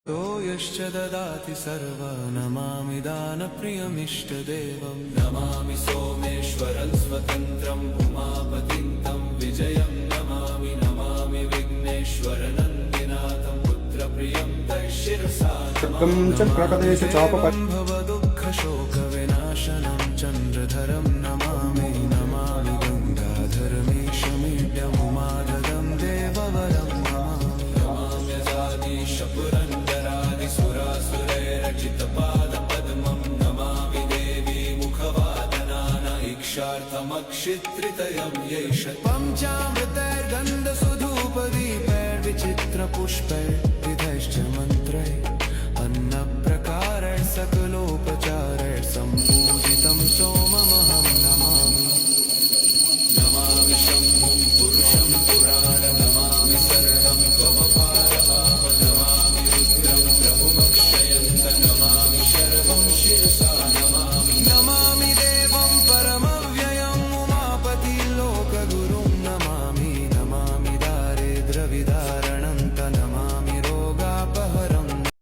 तो यश्च ददाति सर्वा नमामि दानप्रियमिष्टदेवं नमामि सोमेश्वरं स्वतन्त्रम् उमापतिं तं विजयं नमामि नमामि विघ्नेश्वरनन्दिनाथं पुत्रप्रियं तैशिरसा नमामि भवदुःखशोकविनाशनं चन्द्रधरं नमामि नमामि गङ्गाधरमीशमीड्यमुमाधदं देववरं सुरासुरैरचितपादपद्मं नमामि देवी मुखवादनानैक्षार्थमक्षित्रितयं यैष पञ्चामृतैर्गन्धसुधूपदीपैर्विचित्रपुष्पैः